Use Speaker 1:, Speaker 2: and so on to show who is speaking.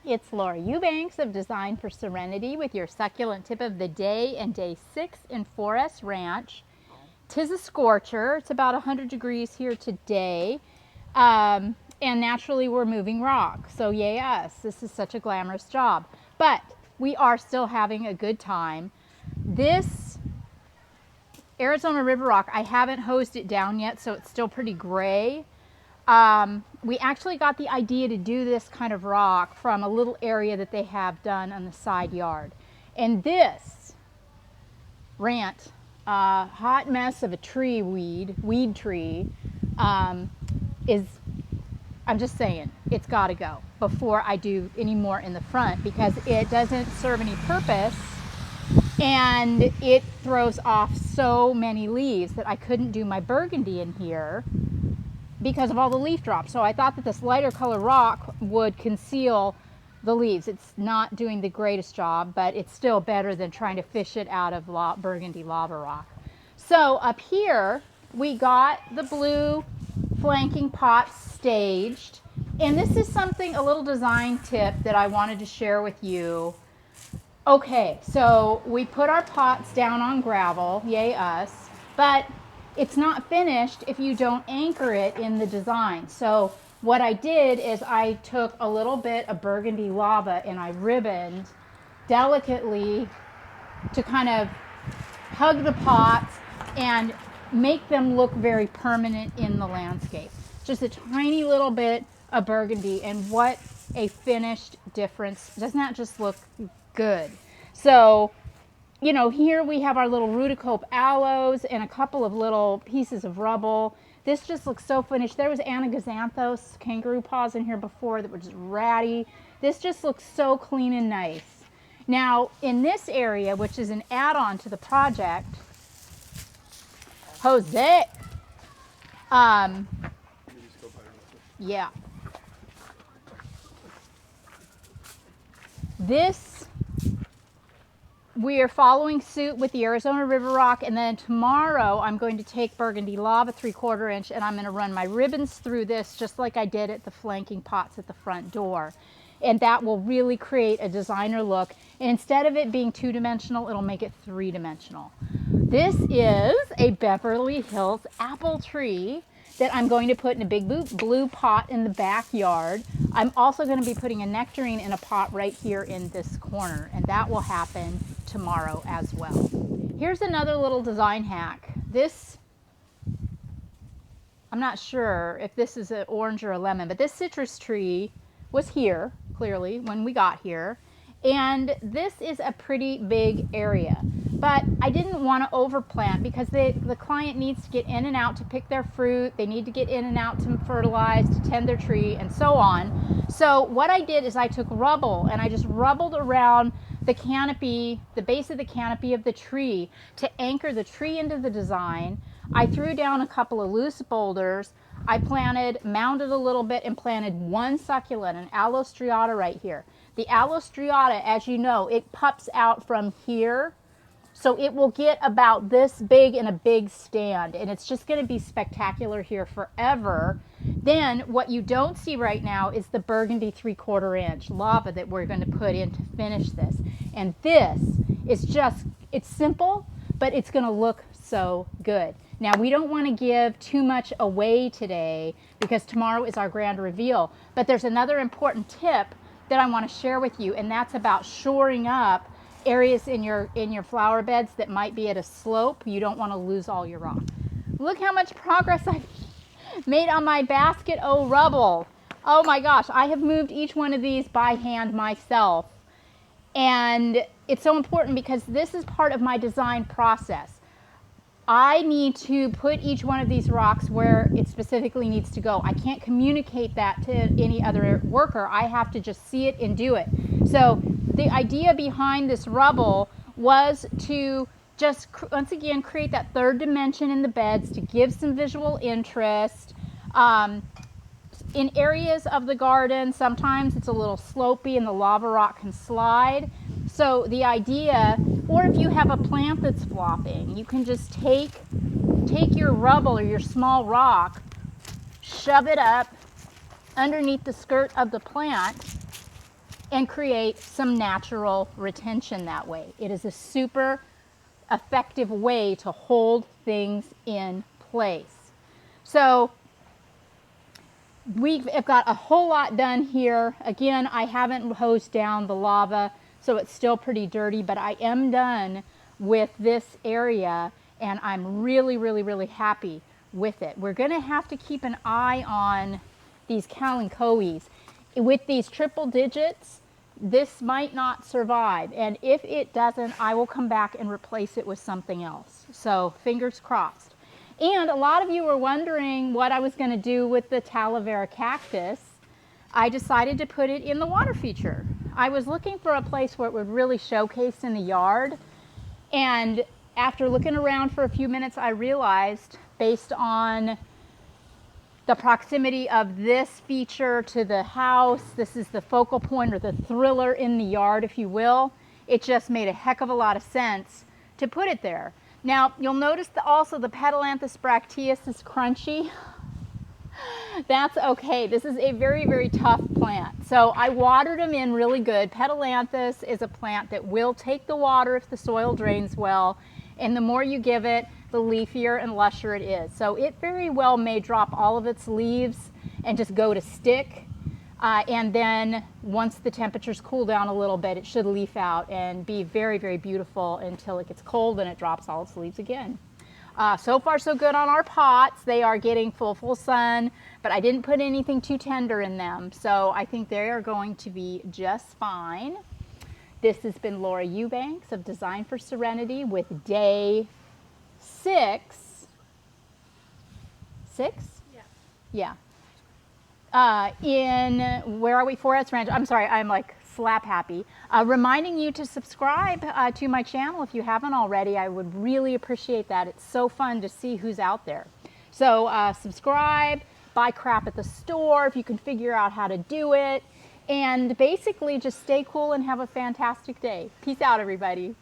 Speaker 1: It's Laura Eubanks of Design for Serenity with your succulent tip of the day and day 6 in 4S Ranch. 'Tis a scorcher. It's about 100 degrees here today. And naturally we're moving rock. So yay us. This is such a glamorous job. But we are still having a good time. This Arizona River Rock, I haven't hosed it down yet, so it's still pretty gray. We actually got the idea to do this kind of rock from a little area that they have done on the side yard. And this hot mess of a weed tree, is, I'm just saying, it's got to go before I do any more in the front because it doesn't serve any purpose and it throws off so many leaves that I couldn't do my burgundy in here because of all the leaf drops. So I thought that this lighter color rock would conceal the leaves. It's not doing the greatest job, but it's still better than trying to fish it out of burgundy lava rock. So up here, we got the blue flanking pots staged. And this is something, a little design tip that I wanted to share with you. Okay, so we put our pots down on gravel, yay us, but it's not finished if you don't anchor it in the design. So what I did is I took a little bit of burgundy lava and I ribboned delicately to kind of hug the pots and make them look very permanent in the landscape. Just a tiny little bit of burgundy, and what a finished difference. Doesn't that just look good? So, you know, here we have our little rudicope aloes and a couple of little pieces of rubble. This just looks so finished. There was Anaxanthos kangaroo paws in here before that were just ratty. This just looks so clean and nice. Now, in this area, which is an add-on to the project, Jose, yeah. This, we are following suit with the Arizona River Rock, and then tomorrow I'm going to take burgundy lava 3/4 inch and I'm going to run my ribbons through this just like I did at the flanking pots at the front door. And that will really create a designer look. And instead of it being 2-dimensional, it'll make it 3-dimensional. This is a Beverly Hills apple tree that I'm going to put in a big blue pot in the backyard. I'm also going to be putting a nectarine in a pot right here in this corner, and that will happen tomorrow as well. Here's another little design hack. This, I'm not sure if this is an orange or a lemon, but this citrus tree was here, clearly, when we got here. And this is a pretty big area. But I didn't want to overplant because the client needs to get in and out to pick their fruit. They need to get in and out to fertilize, to tend their tree, and so on. So what I did is I took rubble and I just rubbled around the canopy, the base of the canopy of the tree to anchor the tree into the design. I threw down a couple of loose boulders. I mounded a little bit and planted one succulent, an aloe striata right here. The aloe striata, as you know, it pups out from here. So it will get about this big in a big stand, and it's just going to be spectacular here forever. Then what you don't see right now is the burgundy 3/4 inch lava that we're going to put in to finish this. And this is just, it's simple, but it's going to look so good. Now, we don't want to give too much away today because tomorrow is our grand reveal, but there's another important tip that I want to share with you, and that's about shoring up areas in your flower beds that might be at a slope. You don't want to lose all your rock. Look how much progress I've made on my basket rubble. Oh my gosh, I have moved each one of these by hand myself. And it's so important because this is part of my design process. I need to put each one of these rocks where it specifically needs to go. I can't communicate that to any other worker. I have to just see it and do it. So the idea behind this rubble was to just, once again, create that third dimension in the beds to give some visual interest. In areas of the garden, sometimes it's a little slopey and the lava rock can slide. So the idea, or if you have a plant that's flopping, you can just take your rubble or your small rock, shove it up underneath the skirt of the plant, and create some natural retention that way. It is a super effective way to hold things in place. So we've got a whole lot done here. Again, I haven't hosed down the lava, so it's still pretty dirty, but I am done with this area, and I'm really, really, really happy with it. We're going to have to keep an eye on these kalanchoes. With these triple digits, this might not survive, and if it doesn't, I will come back and replace it with something else. So fingers crossed. And a lot of you were wondering what I was going to do with the talavera cactus. I decided to put it in the water feature. I was looking for a place where it would really showcase in the yard, and after looking around for a few minutes, I realized, based on the proximity of this feature to the house, this is the focal point or the thriller in the yard, if you will, it just made a heck of a lot of sense to put it there. Now, you'll notice that also the Petalanthus bracteus is crunchy. That's okay. This is a very, very tough plant. So I watered them in really good. Petalanthus is a plant that will take the water if the soil drains well, and the more you give it, the leafier and lusher it is. So it very well may drop all of its leaves and just go to stick. And then once the temperatures cool down a little bit, it should leaf out and be very, very beautiful until it gets cold and it drops all its leaves again. So far so good on our pots. They are getting full sun, but I didn't put anything too tender in them. So I think they are going to be just fine. This has been Laura Eubanks of Design for Serenity with day 6. 6? Yeah. In, where are we? 4S Ranch. I'm sorry, I'm like slap happy. Reminding you to subscribe to my channel if you haven't already. I would really appreciate that. It's so fun to see who's out there. So subscribe, buy crap at the store if you can figure out how to do it, and basically just stay cool and have a fantastic day. Peace out, everybody.